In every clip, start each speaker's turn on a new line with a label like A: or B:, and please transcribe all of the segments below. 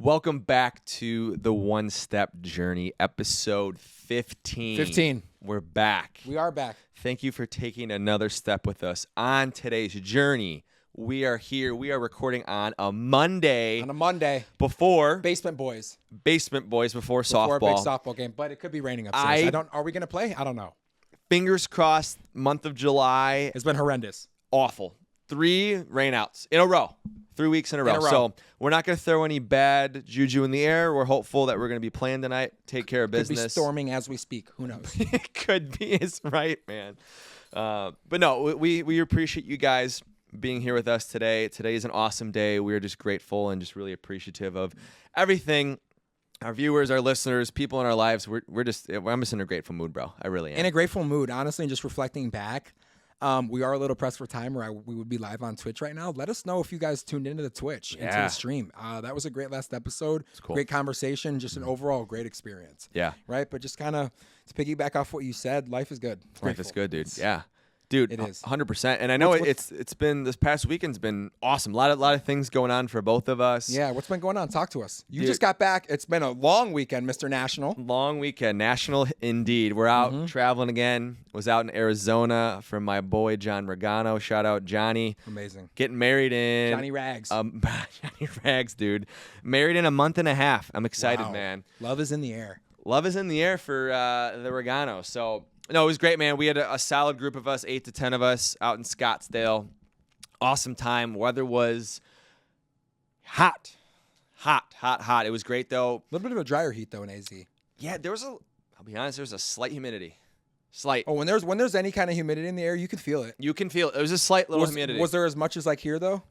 A: Welcome back to the One Step Journey, episode 15.
B: 15.
A: We're back.
B: We are back.
A: Thank you for taking another step with us on today's journey. We are here. We are recording on a Monday. Before
B: Basement Boys.
A: before
B: Before
A: softball.
B: a big softball game, but it could be raining upstairs. Are we going to play? I don't know.
A: Fingers crossed, month of July.
B: It's been horrendous.
A: Awful. 3 rainouts in a row. 3 weeks in a row. So we're not going to throw any bad juju in the air. We're hopeful that we're going to be playing tonight. Take care of business.
B: Could be storming as we speak. Who knows?
A: It could be. It's right, man. But no, we appreciate you guys being here with us today. Today is an awesome day. We're just grateful and just really appreciative of everything. Our viewers, our listeners, people in our lives. I'm just in a grateful mood, bro. I really am.
B: In a grateful mood, honestly, and just reflecting back. We are a little pressed for time, or we would be live on Twitch right now. Let us know if you guys tuned into the Twitch, into the stream. That was a great last episode.
A: Cool.
B: Great conversation, just an overall great experience.
A: Yeah.
B: Right? But just kind of to piggyback off what you said, life is good.
A: Life is good, dude. Yeah. Dude,
B: it is
A: 100%. And I know it's been this past weekend's been awesome. A lot of things going on for both of us.
B: Yeah, what's been going on? Talk to us. You just got back. It's been a long weekend, Mr. National.
A: Long weekend, national indeed. We're out traveling again. Was out in Arizona for my boy John Regano. Shout out Johnny.
B: Amazing.
A: Getting married in
B: Johnny Rags.
A: Johnny Rags, dude. Married in a month and a half. I'm excited, man.
B: Love is in the air.
A: Love is in the air for the Regano. So. No, it was great, man. We had a solid group of us, 8 to 10 of us out in Scottsdale. Awesome time. Weather was hot. It was great, though.
B: A little bit of a drier heat, though, in AZ.
A: Yeah, I'll be honest, there was a slight humidity. Slight.
B: Oh, when there's any kind of humidity in the air, you can feel it.
A: You can feel it. There was a slight little humidity.
B: Was there as much as like here, though?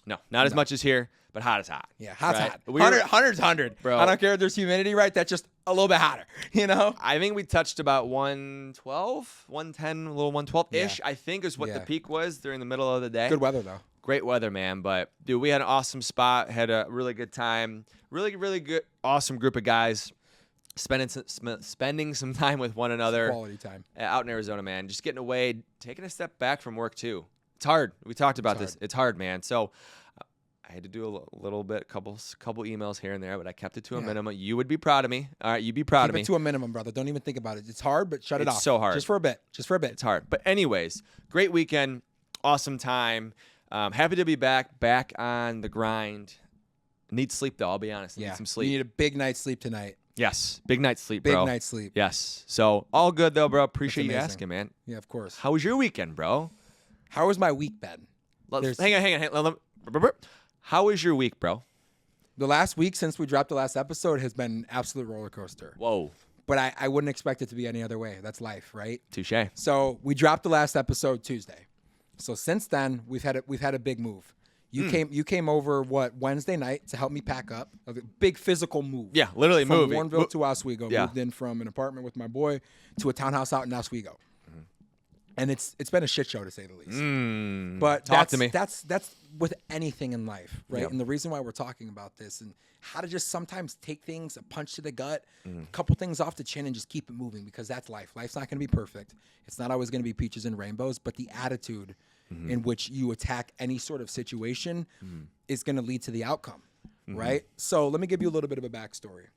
A: No, not as much as here, but hot is hot.
B: Yeah, hot's
A: right?
B: hot. 100's.
A: Bro.
B: I don't care if there's humidity, right? That's just a little bit hotter, you know?
A: I think we touched about 112, 110, a little 112-ish, I think is what the peak was during the middle of the day.
B: Good weather, though.
A: Great weather, man. But, dude, we had an awesome spot, had a really good time. Really, really good, awesome group of guys spending some time with one another.
B: Quality time.
A: Out in Arizona, man. Just getting away, taking a step back from work, too. It's hard. We talked about this. It's hard, man. So, I had to do a little bit, couple emails here and there, but I kept it to a minimum. You would be proud of me. All right, you'd be proud of me.
B: Keep it to a minimum, brother. Don't even think about it. It's hard, but shut it off.
A: It's so hard.
B: Just for a bit.
A: It's hard. But anyways, great weekend. Awesome time. Happy to be back on the grind. Need sleep, though. I'll be honest. Need some sleep.
B: You need a big night's sleep tonight.
A: Yes. Big night's sleep, bro.
B: Big night's sleep.
A: Yes. So, all good, though, bro. Appreciate you asking, man.
B: Yeah, of course.
A: How was your weekend, bro?
B: How was my week, Ben?
A: Hang on. How was your week, bro?
B: The last week since we dropped the last episode has been an absolute roller coaster.
A: Whoa.
B: But I wouldn't expect it to be any other way. That's life, right?
A: Touche.
B: So we dropped the last episode Tuesday. So since then, we've had a big move. You came over Wednesday night to help me pack up. A big physical move.
A: Yeah, literally
B: from
A: moving.
B: Warrenville to Oswego.
A: Yeah.
B: Moved in from an apartment with my boy to a townhouse out in Oswego. And it's been a shit show, to say the least. But
A: talk to me.
B: That's with anything in life, right?
A: Yep.
B: And the reason why we're talking about this and how to just sometimes take things, a punch to the gut, a couple things off the chin, and just keep it moving, because that's life. Life's not going to be perfect. It's not always going to be peaches and rainbows, but the attitude in which you attack any sort of situation is going to lead to the outcome, right? So let me give you a little bit of a backstory.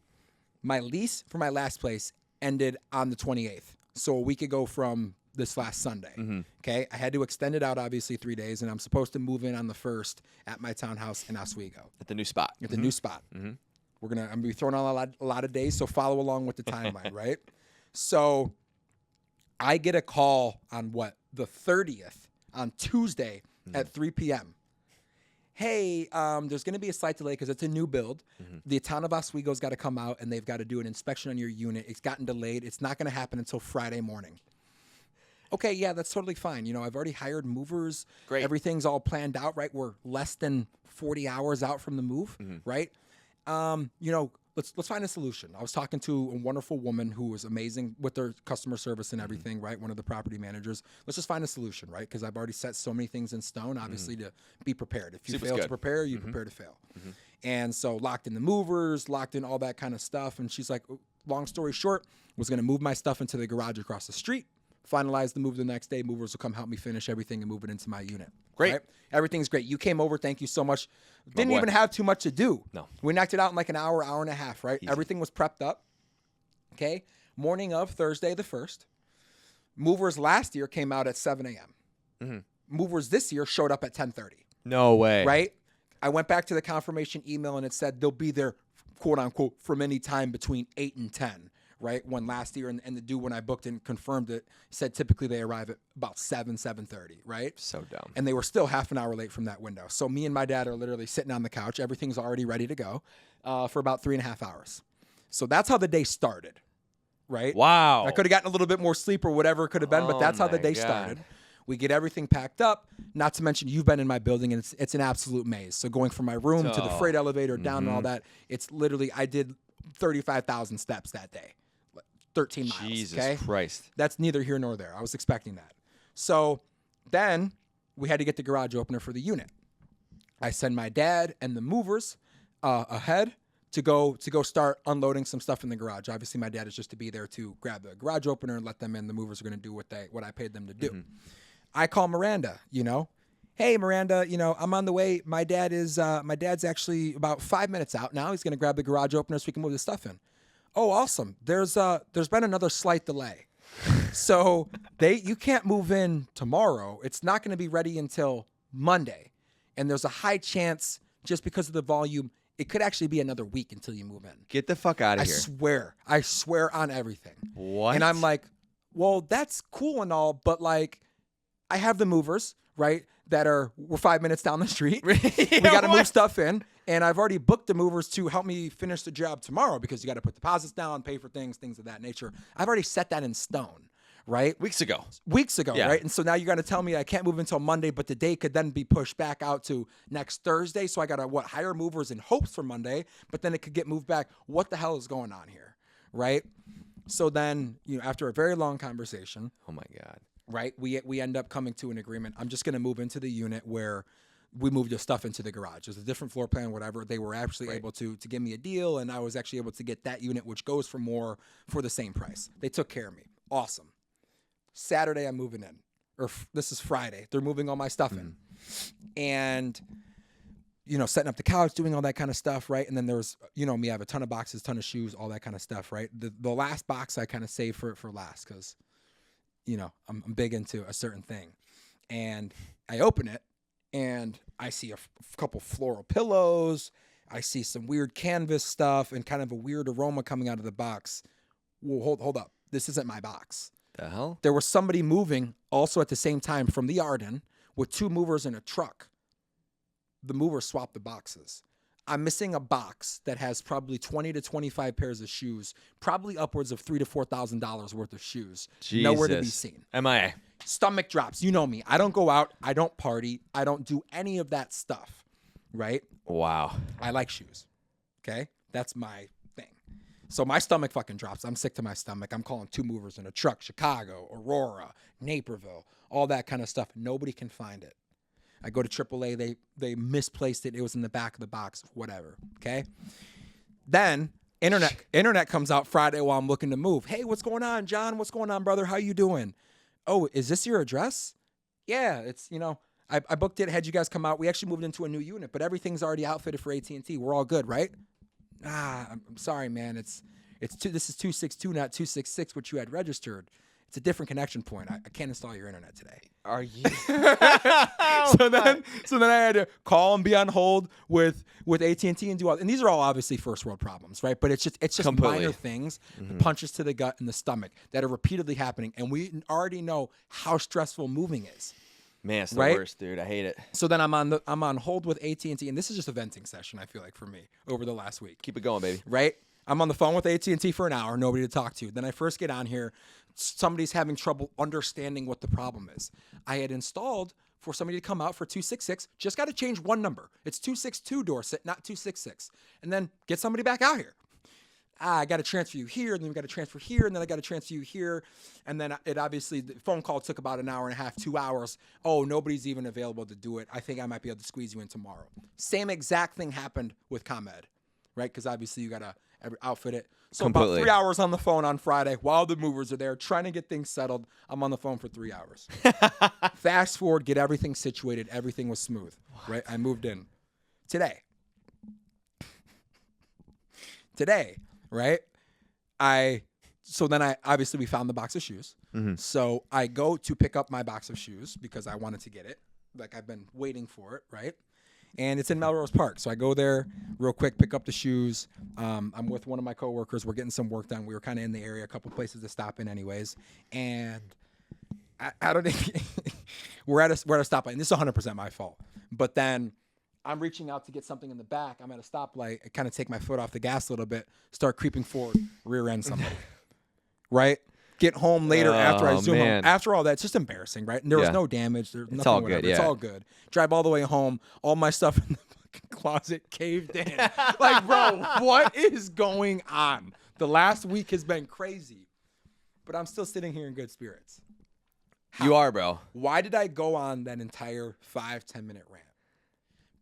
B: My lease for my last place ended on the 28th, so a week ago from this last Sunday. Okay, I had to extend it out, obviously, 3 days, and I'm supposed to move in on the 1st at my townhouse in Oswego.
A: At the new spot.
B: At the new spot. I'm gonna be throwing on a lot of days, so follow along with the timeline, right? So I get a call on the 30th on Tuesday at 3 p.m. Hey, there's going to be a slight delay because it's a new build. The town of Oswego's got to come out, and they've got to do an inspection on your unit. It's gotten delayed. It's not going to happen until Friday morning. Okay, yeah, that's totally fine. You know, I've already hired movers.
A: Great.
B: Everything's all planned out, right? We're less than 40 hours out from the move, right? You know, let's find a solution. I was talking to a wonderful woman who was amazing with their customer service and everything, right? One of the property managers. Let's just find a solution, right? Because I've already set so many things in stone, obviously, to be prepared. If you fail to prepare, you prepare to fail. And so locked in the movers, locked in all that kind of stuff. And she's like, long story short, was going to move my stuff into the garage across the street finalize the move the next day. Movers will come help me finish everything and move it into my unit.
A: Great.
B: Right? Everything's great. You came over. Thank you so much. Didn't
A: boy.
B: even have too much to do.
A: No.
B: We knocked it out in like an hour, hour and a half, right?
A: Easy.
B: Everything was prepped up. Okay. Morning of Thursday the 1st. Movers last year came out at 7 a.m. Movers this year showed up at 10:30.
A: No way.
B: Right? I went back to the confirmation email and it said they'll be there, quote unquote, from any time between 8 and 10. Right? When last year, and the dude, when I booked and confirmed it, said typically they arrive at about 7:30, right?
A: So dumb.
B: And they were still half an hour late from that window. So me and my dad are literally sitting on the couch. Everything's already ready to go for about 3.5 hours. So that's how the day started, right?
A: Wow.
B: I could have gotten a little bit more sleep or whatever it could have been, but that's how the
A: my
B: day
A: God.
B: started. We get everything packed up. Not to mention, you've been in my building, and it's an absolute maze. So going from my room to the freight elevator down and all that, it's literally, I did 35,000 steps that day. 13 miles.
A: Jesus
B: okay?
A: Christ.
B: That's neither here nor there. I was expecting that. So then we had to get the garage opener for the unit. I send my dad and the movers ahead to go start unloading some stuff in the garage. Obviously, my dad is just to be there to grab the garage opener and let them in. The movers are going to do what I paid them to do. I call Miranda, Hey, Miranda, I'm on the way. My dad's actually about 5 minutes out now. He's going to grab the garage opener so we can move the stuff in. Oh, awesome. There's been another slight delay. So you can't move in tomorrow. It's not going to be ready until Monday. And there's a high chance, just because of the volume, it could actually be another week until you move in.
A: Get the fuck out of here.
B: I swear on everything.
A: What?
B: And I'm like, well, that's cool and all, but like, I have the movers, right? We're 5 minutes down the street. We got to move stuff in. And I've already booked the movers to help me finish the job tomorrow because you got to put deposits down, pay for things of that nature. I've already set that in stone, right?
A: Weeks ago,
B: yeah. Right? And so now you got to tell me I can't move until Monday, but the day could then be pushed back out to next Thursday. So I got to, hire movers in hopes for Monday, but then it could get moved back. What the hell is going on here, right? So then, after a very long conversation.
A: Oh, my God.
B: Right? We end up coming to an agreement. I'm just going to move into the unit where we moved the stuff into the garage. There's a different floor plan, whatever. They were actually able to give me a deal, and I was actually able to get that unit, which goes for more for the same price. They took care of me. Awesome. Saturday, I'm moving in. This is Friday. They're moving all my stuff in. And, setting up the couch, doing all that kind of stuff, right? And then there's, me, I have a ton of boxes, ton of shoes, all that kind of stuff, right? The last box I kind of saved for last because, I'm big into a certain thing. And I open it, and I see a couple floral pillows. I see some weird canvas stuff and kind of a weird aroma coming out of the box. Whoa, hold up. This isn't my box.
A: The hell?
B: There was somebody moving also at the same time from the Arden with 2 movers in a truck. The movers swapped the boxes. I'm missing a box that has probably 20 to 25 pairs of shoes, probably upwards of $3,000 to $4,000 worth of shoes.
A: Jesus.
B: Nowhere to be seen.
A: MIA.
B: Stomach drops. You know me. I don't go out. I don't party. I don't do any of that stuff, right?
A: Wow.
B: I like shoes, okay? That's my thing. So my stomach fucking drops. I'm sick to my stomach. I'm calling 2 movers in a truck, Chicago, Aurora, Naperville, all that kind of stuff. Nobody can find it. I go to AAA. They misplaced it. It was in the back of the box, whatever, okay? Then internet comes out Friday while I'm looking to move. Hey, what's going on, John? What's going on, brother? How you doing? Oh, is this your address? Yeah, it's, I booked it, had you guys come out. We actually moved into a new unit, but everything's already outfitted for AT&T. We're all good, right? I'm sorry, man. This is 262, not 266, which you had registered. It's a different connection point. I can't install your internet today.
A: Are you?
B: So then I had to call and be on hold with AT&T and do all. And these are all obviously first world problems, right? But it's just
A: Completely.
B: minor things, the punches to the gut and the stomach that are repeatedly happening, and we already know how stressful moving is.
A: Man, it's the
B: Right?
A: worst, dude. I hate it.
B: So then I'm on hold with AT&T, and this is just a venting session. I feel like for me over the last week.
A: Keep it going, baby.
B: Right? I'm on the phone with AT&T for an hour, nobody to talk to. Then I first get on here, somebody's having trouble understanding what the problem is. I had installed for somebody to come out for 266, just got to change one number. It's 262 Dorset, not 266. And then get somebody back out here. I got to transfer you here, and then we got to transfer here, and then I got to transfer you here. And then it obviously, the phone call took about an hour and a half, 2 hours. Oh, nobody's even available to do it. I think I might be able to squeeze you in tomorrow. Same exact thing happened with ComEd. Right? Because obviously you got to outfit it. So
A: Completely.
B: about 3 hours on the phone on Friday while the movers are there trying to get things settled. I'm on the phone for 3 hours. Fast forward, get everything situated. Everything was smooth, right? I moved in today, right? So then obviously we found the box of shoes. So I go to pick up my box of shoes because I wanted to get it. Like I've been waiting for it, right? And it's in Melrose Park. So I go there real quick, pick up the shoes. I'm with one of my coworkers. We're getting some work done. We were kind of in the area, a couple places to stop in anyways. And I don't think we're at a stoplight. And this is 100% my fault. But then I'm reaching out to get something in the back. I'm at a stoplight. I kind of take my foot off the gas a little bit, start creeping forward, rear end somebody. Right? Get home later after I zoom home. After all that, it's just embarrassing, right? And there was no damage. There's nothing.
A: All
B: whatever.
A: good. Yeah.
B: It's all good. Drive all the way home. All my stuff in the fucking closet caved in. Like, bro, what is going on? The last week has been crazy, but I'm still sitting here in good spirits.
A: You are, bro.
B: Why did I go on that entire 5-10 minute rant?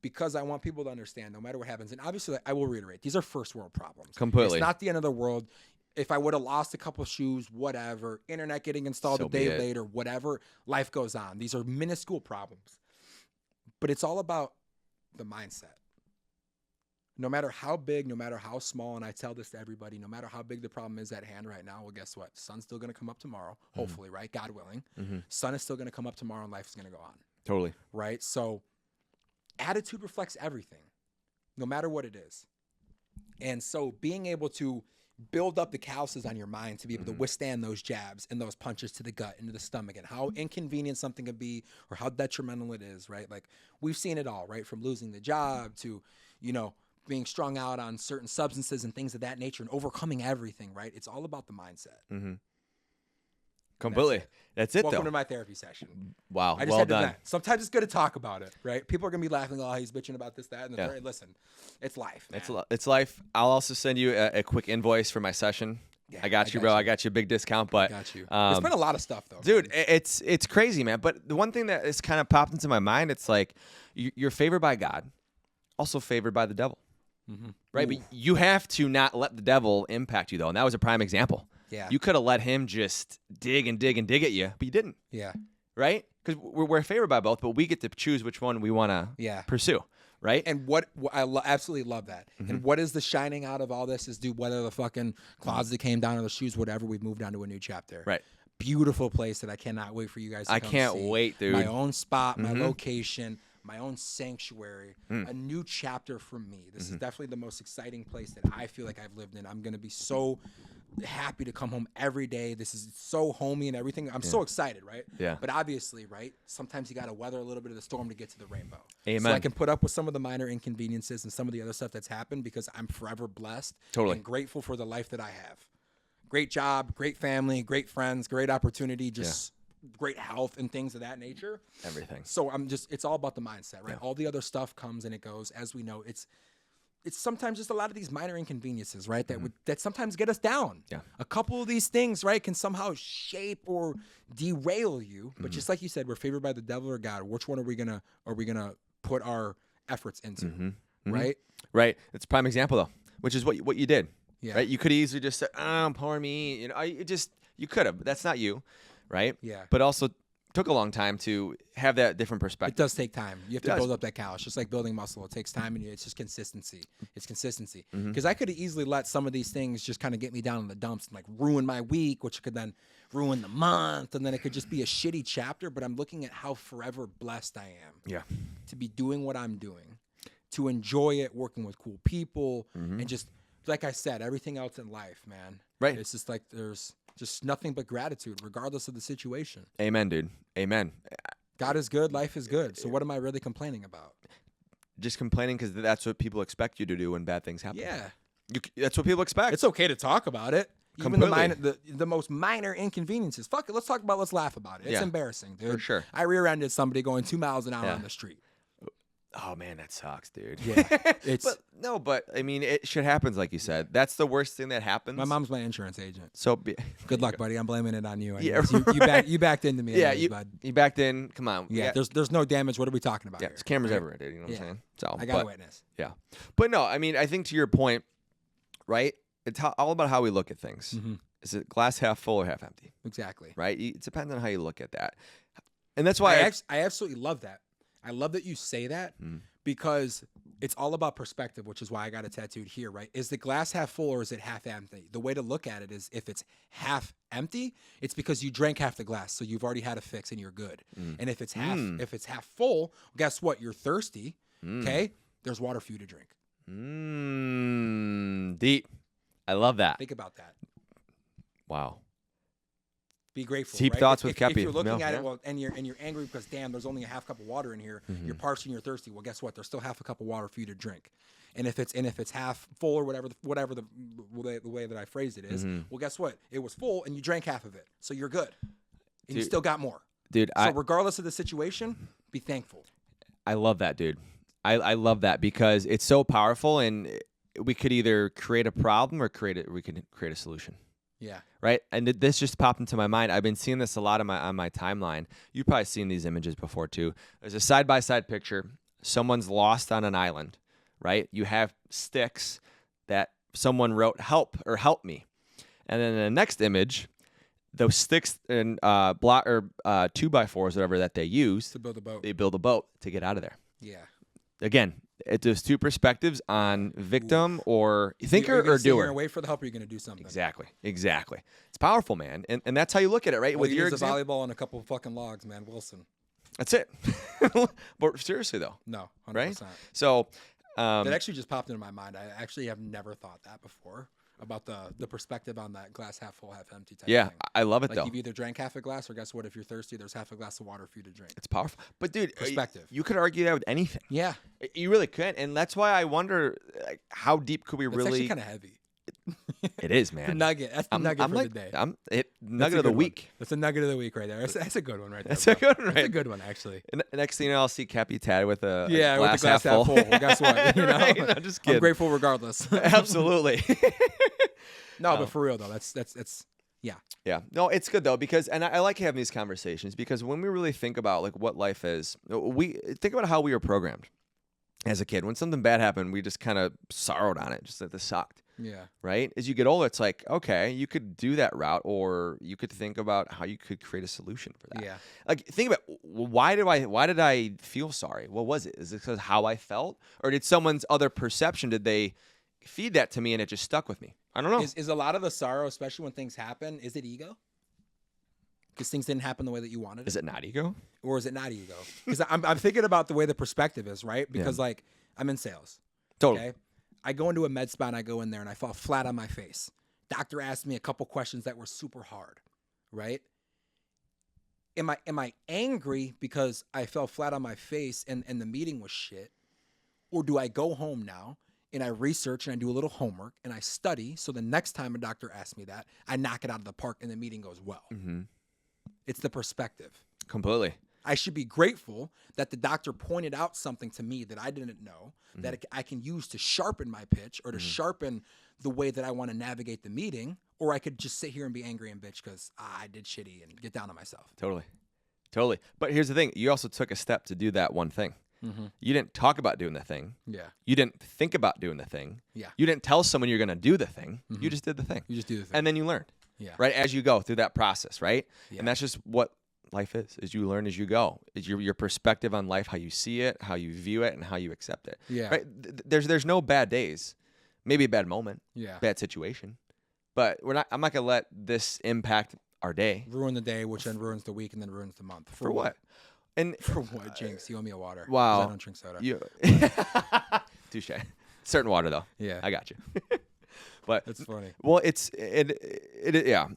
B: Because I want people to understand, no matter what happens, and obviously I will reiterate, these are first world problems.
A: Completely.
B: It's not the end of the world. If I would have lost a couple of shoes, whatever, internet getting installed a day later, whatever, life goes on. These are minuscule problems. But it's all about the mindset. No matter how big, no matter how small, and I tell this to everybody, no matter how big the problem is at hand right now, well, guess what? Sun's still going to come up tomorrow, hopefully, right? God willing. Sun is still going to come up tomorrow and life is going to go on.
A: Totally.
B: Right? So attitude reflects everything, no matter what it is. And so being able to build up the calluses on your mind to be able to withstand those jabs and those punches to the gut, into the stomach, and how inconvenient something can be or how detrimental it is, right? Like we've seen it all, right? From losing the job to, being strung out on certain substances and things of that nature and overcoming everything, right? It's all about the mindset.
A: Completely. That's it,
B: Welcome
A: though.
B: to my therapy session.
A: Wow.
B: I just
A: well
B: had to
A: done.
B: vent. Sometimes it's good to talk about it, right? People are going to be laughing, oh, he's bitching about this, that, and the third. Listen, it's life, man.
A: It's life. I'll also send you a quick invoice for my session.
B: Yeah,
A: I got you, bro. I got you a big discount, but
B: I got you. There's been a lot of stuff, though.
A: Dude,
B: man.
A: it's crazy, man. But the one thing that is kind of popped into my mind, it's like you're favored by God, also favored by the devil, right? But you have to not let the devil impact you, though. And that was a prime example.
B: Yeah.
A: You could have let him just dig and dig and dig at you, but you didn't.
B: Yeah.
A: Right? Because we're favored by both, but we get to choose which one we want to pursue. Right?
B: And what I absolutely love that. And what is the shining out of all this is, dude, whether the fucking closet came down or the shoes, whatever, we've moved on to a new chapter.
A: Right.
B: Beautiful place that I cannot wait for you guys to come
A: can't
B: see.
A: wait, dude.
B: My own spot, my location, my own sanctuary, a new chapter for me. This is definitely the most exciting place that I feel like I've lived in. I'm going to be so happy to come home every day. This is so homey and everything. I'm so excited, right?
A: Yeah.
B: But obviously, right, sometimes you got to weather a little bit of the storm to get to the rainbow.
A: Amen.
B: So I can put up with some of the minor inconveniences and some of the other stuff that's happened because I'm forever blessed and grateful for the life that I have. Great job, great family, great friends, great opportunity, just great health and things of that nature.
A: Everything.
B: So it's all about the mindset, right? All the other stuff comes and it goes. As we know, it's sometimes just a lot of these minor inconveniences, right? That sometimes get us down. Yeah. A couple of these things, right, can somehow shape or derail you. But just like you said, we're favored by the devil or God. Which one are we gonna put our efforts into? Right?
A: Right. It's a prime example though, which is what you did.
B: Yeah.
A: Right. You could easily just say, "Oh, poor me." You could have. But that's not you, right?
B: Yeah.
A: But also took a long time to have that different
B: It
A: perspective.
B: does take time. You have to build up that callus, just like building muscle. It takes time, and it's just consistency. It's consistency. Because I could have easily let some of these things just kind of get me down in the dumps and like ruin my week, which could then ruin the month, and then it could just be a shitty chapter. But I'm looking at how forever blessed I am.
A: Yeah.
B: To be doing what I'm doing, to enjoy it, working with cool people, and just like I said, everything else in life, man.
A: Right.
B: It's just like there's just nothing but gratitude, regardless of the situation.
A: Amen, dude. Amen.
B: God is good. Life is good. So what am I really complaining about?
A: Just complaining because that's what people expect you to do when bad things happen.
B: Yeah.
A: That's what people expect.
B: It's okay to talk about it.
A: Completely.
B: Even the most minor inconveniences. Fuck it. Let's talk about. Let's laugh about it. It's
A: Yeah.
B: embarrassing, dude.
A: For sure.
B: I rear-ended somebody going 2 miles an hour on the street.
A: Oh man, that sucks, dude.
B: Yeah. It's
A: but I mean, shit happens, like you said. That's the worst thing that happens.
B: my mom's my insurance agent.
A: So
B: Good luck, buddy. I'm blaming it on you.
A: Yeah.
B: You backed into me.
A: Yeah,
B: anyways, bud.
A: you backed in. Come on.
B: Yeah. There's no damage. What are we talking about?
A: Yeah,
B: here?
A: it's cameras
B: Right?
A: everywhere, dude. You know what I'm saying? So
B: I got a witness.
A: Yeah, but no, I mean, I think to your point, right? it's all about how we look at things.
B: Mm-hmm.
A: Is it glass half full or half empty?
B: Exactly.
A: Right? It depends on how you look at that. And that's why
B: I absolutely love that. I love that you say that
A: Mm.
B: because it's all about perspective, which is why I got it tattooed here, right? Is the glass half full or is it half empty? The way to look at it is if it's half empty, it's because you drank half the glass, so you've already had a fix and you're good. And if it's half full, guess what? You're thirsty. Okay? There's water for you to drink.
A: Deep. I love that.
B: Think about that.
A: Wow.
B: Be grateful.
A: Deep
B: right?
A: thoughts with
B: if
A: Kepi.
B: you're looking
A: No,
B: at
A: yeah.
B: it, well, and you're angry because damn, there's only a half cup of water in here. You're parched and you're thirsty. Well, guess what? There's still half a cup of water for you to drink. And if it's half full or whatever the way that I phrased it is, well, guess what? It was full and you drank half of it, so you're good, and you still got more.
A: Dude,
B: So regardless of the situation, be thankful.
A: I love that, dude. I love that because it's so powerful, and we could either create a problem or we can create a solution.
B: Yeah.
A: Right. And this just popped into my mind. I've been seeing this a lot on my timeline. You've probably seen these images before too. There's a side-by-side picture. Someone's lost on an island, right? You have sticks that someone wrote help or help me. And then in the next image, those sticks and 2x4s, whatever that they use
B: To build a boat.
A: they build a boat to get out of there.
B: Yeah.
A: Again, there's two perspectives on victim or
B: Are
A: thinker
B: you gonna
A: or
B: sit here
A: doer.
B: and wait for the help, or are you going to do something?
A: Exactly. It's powerful, man. And that's how you look at it, right?
B: All
A: With
B: you
A: your
B: need is a
A: example.
B: volleyball and a couple of fucking logs, man. Wilson.
A: That's it. But seriously, though,
B: No, 100%.
A: right? So,
B: That actually just popped into my mind. I actually have never thought that before about the perspective on that glass half full, half empty type
A: yeah,
B: thing.
A: I love it,
B: Like
A: though.
B: you've either drank half a glass, or guess what? If you're thirsty, there's half a glass of water for you to drink.
A: It's powerful. But, dude,
B: Perspective.
A: you could argue that with anything.
B: Yeah,
A: You really could. And that's why I wonder, like, how deep could we
B: it's
A: really...
B: actually kind of heavy.
A: It is,
B: The
A: man.
B: nugget. That's the nugget for the day.
A: Nugget
B: a
A: of the
B: good one.
A: week.
B: That's a nugget of the week right there. That's a good one right there.
A: That's a
B: bro.
A: good one,
B: That's a
A: right?
B: good one, actually.
A: And next thing you know, I'll see Cappy Tad with a
B: With the
A: glass
B: glass half full. Well, guess what? You know,
A: Right? No, just kidding.
B: I'm grateful regardless.
A: Absolutely.
B: No, but for real though, that's yeah.
A: Yeah. No, it's good though because I like having these conversations because when we really think about like what life is, we think about how we were programmed as a kid. When something bad happened, we just kind of sorrowed on it, just that this sucked.
B: Yeah.
A: Right? As you get older, it's like, okay, you could do that route or you could think about how you could create a solution for that.
B: Yeah.
A: Like think about why did I feel sorry? What was it? Is it because how I felt? Or did someone's other perception, did they feed that to me and it just stuck with me? I don't know.
B: Is a lot of the sorrow, especially when things happen, is it ego? Because things didn't happen the way that you wanted
A: Is it not ego?
B: or is it not ego? Because I'm thinking about the way the perspective is, right? Because like I'm in sales.
A: Totally.
B: Okay. I go into a med spa and I go in there and I fall flat on my face. Doctor asked me a couple questions that were super hard, right? Am I angry because I fell flat on my face and the meeting was shit? Or do I go home now and I research and I do a little homework and I study so the next time a doctor asks me that, I knock it out of the park and the meeting goes well?
A: Mm-hmm.
B: It's the perspective.
A: Completely.
B: I should be grateful that the doctor pointed out something to me that I didn't know that I can use to sharpen my pitch or to sharpen the way that I want to navigate the meeting, or I could just sit here and be angry and bitch because I did shitty and get down on myself.
A: Totally. But here's the thing. You also took a step to do that one thing.
B: Mm-hmm.
A: You didn't talk about doing the thing.
B: Yeah.
A: You didn't think about doing the thing.
B: Yeah.
A: You didn't tell someone you're going to do the thing. You just did the thing.
B: You just do the thing.
A: And then you learned.
B: Yeah.
A: Right? As you go through that process, right?
B: Yeah.
A: And that's just what life is you learn as you go. It's your perspective on life, how you see it, how you view it, and how you accept it.
B: Yeah.
A: Right? There's no bad days. Maybe a bad moment,
B: Yeah.
A: bad situation. But I'm not going to let this impact our day.
B: Ruin the day, which then ruins the week and then ruins the month.
A: For what? And
B: For what, Jinx? You owe me a water. 'Cause
A: wow.
B: I don't drink soda.
A: You touche. Certain water though.
B: Yeah.
A: I got you. But
B: That's funny.
A: well, it yeah.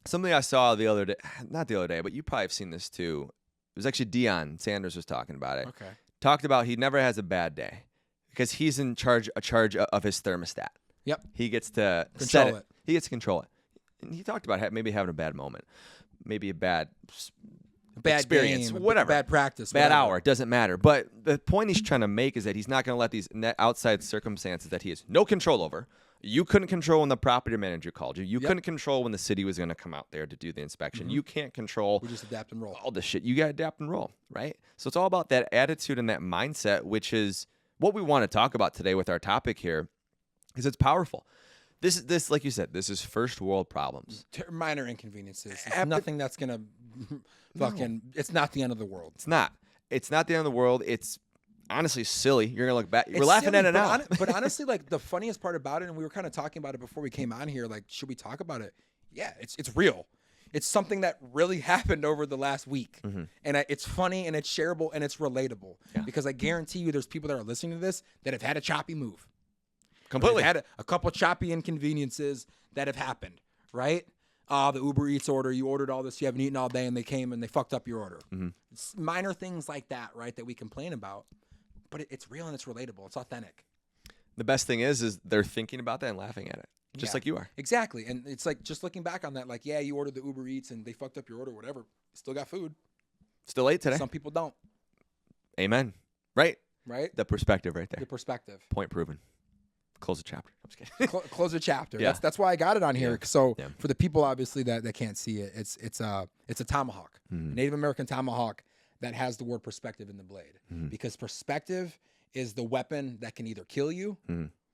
A: Something I saw the other day, not the other day, but you probably have seen this too. It was actually Deion Sanders was talking about it.
B: Okay.
A: Talked about he never has a bad day because he's in charge of his thermostat.
B: Yep.
A: He gets to
B: Control
A: set
B: it.
A: He gets to control it. And he talked about maybe having a bad moment, maybe a bad experience,
B: game,
A: whatever.
B: bad practice,
A: bad
B: whatever.
A: hour, it doesn't matter. But the point he's trying to make is that he's not going to let these outside circumstances that he has no control over. You couldn't control when the property manager called you. You
B: Yep.
A: couldn't control when the city was going to come out there to do the inspection. You can't control
B: We just adapt and roll.
A: all this shit. You got to adapt and roll, right? So it's all about that attitude and that mindset, which is what we want to talk about today with our topic here, because it's powerful. This like you said, this is first world problems.
B: Minor inconveniences. It's nothing that's gonna fucking. It's not the end of the world.
A: It's not. It's not the end of the world. It's honestly silly. You're gonna look back. We're
B: It's
A: laughing
B: silly,
A: at it now.
B: but honestly, like the funniest part about it, and we were kind of talking about it before we came on here. Like, should we talk about it? Yeah, it's real. It's something that really happened over the last week, and it's funny and it's shareable and it's relatable.
A: Yeah.
B: Because I guarantee you, there's people that are listening to this that have had a choppy move.
A: Completely.
B: Had a couple choppy inconveniences that have happened, right? The Uber Eats order, you ordered all this, you haven't eaten all day, and they came and they fucked up your order. It's minor things like that, right, that we complain about, but it's real and it's relatable. It's authentic.
A: The best thing is they're thinking about that and laughing at it, just like you are.
B: Exactly, and it's like just looking back on that, like, yeah, you ordered the Uber Eats and they fucked up your order, whatever. Still got food.
A: Still late today.
B: Some people don't.
A: Amen. Right?
B: Right?
A: The perspective right there.
B: The perspective.
A: Point proven. Close the chapter. I'm just kidding.
B: Close the chapter.
A: Yeah.
B: That's why I got it on here.
A: Yeah.
B: So
A: Yeah.
B: for the people obviously that can't see it, it's a tomahawk, a Native American tomahawk that has the word perspective in the blade, because perspective is the weapon that can either kill you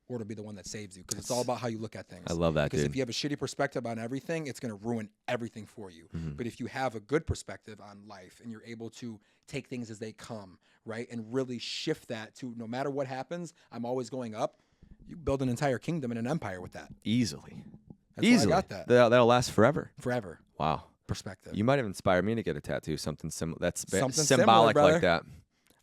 B: or it'll be the one that saves you, because it's all about how you look at things.
A: I love that,
B: because
A: dude.
B: if you have a shitty perspective on everything, it's going to ruin everything for you. But if you have a good perspective on life and you're able to take things as they come, right, and really shift that to no matter what happens, I'm always going up. You build an entire kingdom and an empire with that.
A: Easily.
B: That's
A: Easily.
B: why I got that.
A: That'll last forever.
B: Forever.
A: Wow.
B: Perspective.
A: You might have inspired me to get a tattoo, something that's
B: Something
A: symbolic
B: similar,
A: like that.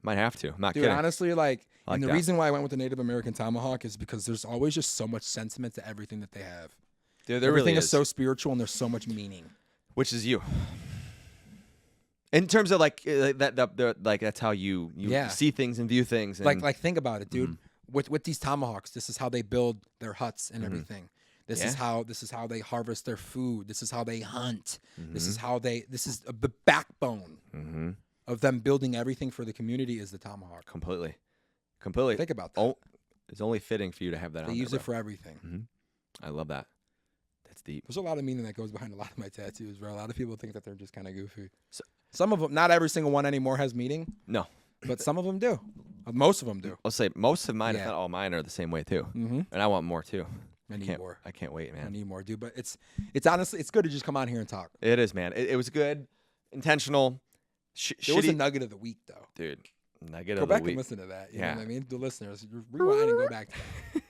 A: Might have to. I'm not
B: Dude,
A: kidding.
B: honestly, like and the
A: that.
B: reason why I went with the Native American tomahawk is because there's always just so much sentiment to everything that they have.
A: Dude, there
B: Everything
A: really
B: is so spiritual and there's so much meaning.
A: Which is you. In terms of like like that's how you see things and view things. And,
B: Like think about it, dude. With these tomahawks, this is how they build their huts and everything. This is how they harvest their food. This is how they hunt. This is the backbone of them building everything for the community is the tomahawk.
A: completely.
B: Think about that.
A: Oh, it's only fitting for you to have that.
B: They
A: on
B: use
A: there,
B: it for everything.
A: I love that. That's deep.
B: There's a lot of meaning that goes behind a lot of my tattoos, bro. A lot of people think that they're just kind of goofy. Some of them, not every single one anymore has meaning,
A: No,
B: but some of them do. Most of them do.
A: I'll say most of mine, if
B: Yeah.
A: not all mine, are the same way too. And I want more too.
B: I need more.
A: I can't wait,
B: I
A: man.
B: need more, dude. But it's honestly, it's good to just come on here and talk.
A: It is, man. It was good, intentional.
B: There was a
A: Shitty,
B: nugget of the week, though.
A: dude. Nugget
B: Go
A: of the
B: back and
A: week.
B: listen to that. You
A: Yeah.
B: know what I mean? The listeners, rewind and go back to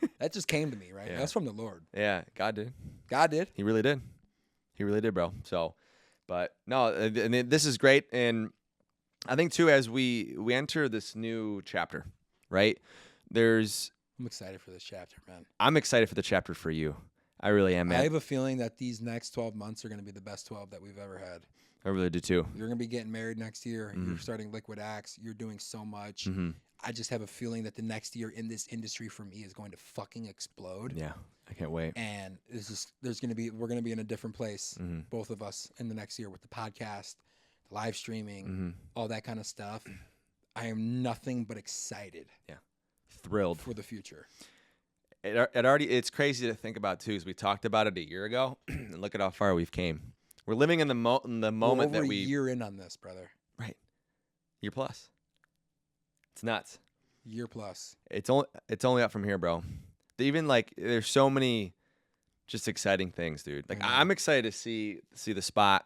B: that. That just came to me, right?
A: Yeah.
B: That's from the Lord.
A: Yeah, God did.
B: God did.
A: He really did. He really did, bro. So, but no, I mean, this is great, and I think too, as we enter this new chapter, right?
B: I'm excited for this chapter, man.
A: I'm excited for the chapter for you. I really am, man.
B: I have a feeling that these next 12 months are going to be the best 12 that we've ever had.
A: I really do too.
B: You're going to be getting married next year. You're starting Liquid Axe. You're doing so much. I just have a feeling that the next year in this industry for me is going to fucking explode.
A: Yeah, I can't wait.
B: And we're going to be in a different place, both of us, in the next year with the podcast, the live streaming, all that kind of stuff. I am nothing but excited.
A: Yeah, thrilled
B: for the future.
A: It's crazy to think about too, because we talked about it a year ago, and look at how far we've came. We're living in the moment
B: We're over
A: that we
B: a year in on this, brother.
A: right, year plus. It's nuts.
B: Year plus.
A: It's only up from here, bro. Even like there's so many just exciting things, dude. Like I'm excited to see the spot,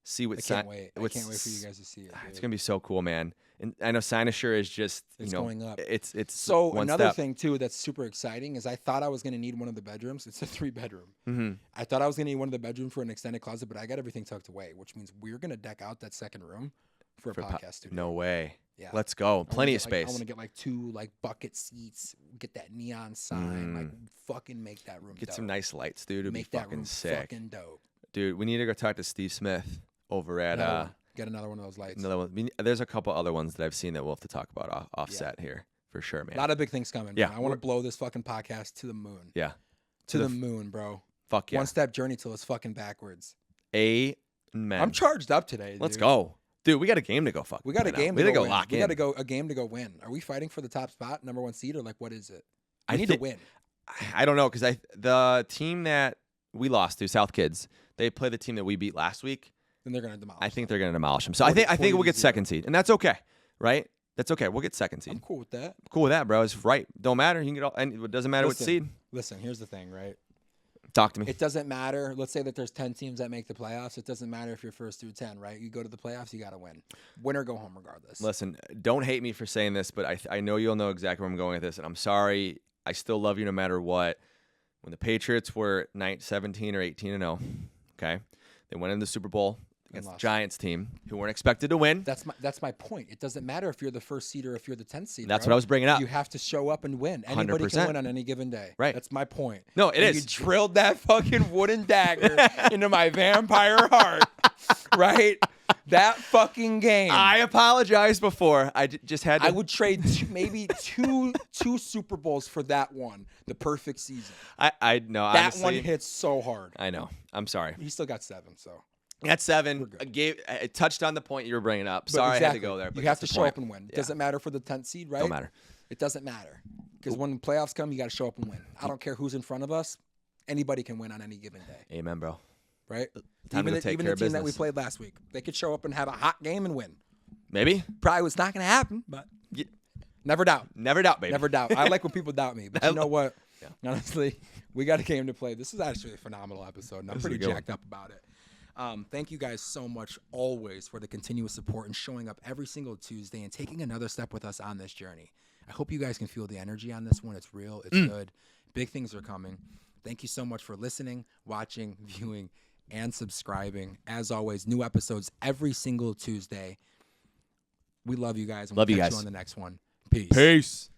A: see what.
B: I can't wait. I can't wait for you guys to see it. Dude.
A: It's gonna be so cool, man. And I know Cynosure is just
B: it's going up.
A: It's
B: so
A: one
B: another
A: step.
B: thing too that's super exciting is I thought I was gonna need one of the bedrooms. It's a 3-bedroom.
A: Mm-hmm.
B: I thought I was gonna need one of the bedrooms for an extended closet, but I got everything tucked away, which means we're gonna deck out that second room for a podcast studio.
A: No way.
B: Yeah.
A: Let's go. Plenty of space.
B: I want to get like 2 like bucket seats, get that neon sign, like fucking make that room.
A: Get
B: dope.
A: some nice lights, dude. It'd
B: Make
A: be
B: that
A: fucking
B: room
A: sick.
B: fucking dope.
A: Dude, we need to go talk to Steve Smith over at
B: Get another one of those lights.
A: another one. There's a couple other ones that I've seen that we'll have to talk about offset here for sure, man.
B: A lot of big things coming.
A: Yeah,
B: man. I want to blow this fucking podcast to the moon.
A: Yeah.
B: To the moon, bro.
A: Fuck yeah.
B: One step journey till it's fucking backwards.
A: Amen.
B: I'm charged up today.
A: Let's
B: dude.
A: go. Dude, we got a game to go fuck.
B: We got a game
A: We
B: to
A: gotta
B: go
A: lock
B: win.
A: in.
B: We got to go a game to go win. Are we fighting for the top spot, number 1 seed, or like what is it?
A: I
B: We need to
A: think-
B: win.
A: I don't know, because the team that we lost to, South Kids, they play the team that we beat last week.
B: Then they're gonna demolish.
A: I think they're gonna demolish them. So
B: 40
A: I think we'll get
B: 40-0.
A: second seed, and that's okay, right? That's okay. We'll get second seed.
B: I'm cool with that.
A: Cool with that, bro. It's right. Don't matter. You can get all. And it doesn't matter what seed.
B: Listen, here's the thing, right?
A: Talk to me.
B: It doesn't matter. Let's say that there's 10 teams that make the playoffs. It doesn't matter if you're first through 10, right? You go to the playoffs, you got to win. Win or go home regardless.
A: Listen, don't hate me for saying this, but I know you'll know exactly where I'm going with this, and I'm sorry. I still love you no matter what. When the Patriots were 17 or 18-0, okay, they went in the Super Bowl against the Giants team, who weren't expected to win.
B: That's my point. It doesn't matter if you're the first seed or if you're the 10th seed.
A: That's what I was bringing up.
B: You have to show up and win. Anybody
A: 100%.
B: can win on any given day.
A: Right.
B: That's my point.
A: No, it is.
B: You drilled that fucking wooden dagger into my vampire heart, right? That fucking game.
A: I apologized before. I just had to.
B: I would trade maybe two Super Bowls for that one. The perfect season.
A: I know.
B: That
A: honestly,
B: one hits so hard.
A: I know. I'm sorry.
B: He still got 7, so.
A: At 7, I touched on the point you were bringing up. Sorry, I had to go there. But
B: you have to
A: that's the
B: show
A: point.
B: up and win. It
A: Yeah.
B: doesn't matter for the 10th seed, right?
A: Don't matter.
B: It doesn't matter. Because when the playoffs come, you got to show up and win. I don't care who's in front of us. Anybody can win on any given day,
A: Amen, bro.
B: right?
A: Time to take
B: even
A: care
B: the
A: of
B: team that we
A: business.
B: played last week, they could show up and have a hot game and win.
A: Maybe.
B: Probably was not going to happen, but
A: Yeah.
B: never doubt.
A: Never doubt, baby.
B: Never doubt. I like when people doubt me, but you know what?
A: Yeah.
B: Honestly, we got a game to play. This is actually a phenomenal episode, and I'm
A: This is a
B: pretty
A: good
B: jacked up about it. Thank you guys so much always for the continuous support and showing up every single Tuesday and taking another step with us on this journey. I hope you guys can feel the energy on this one. It's real. It's good. Big things are coming. Thank you so much for listening, watching, viewing, and subscribing. As always, new episodes every single Tuesday. We love you guys. And
A: Love
B: we'll
A: you
B: catch
A: guys.
B: you on the next one. Peace.
A: Peace.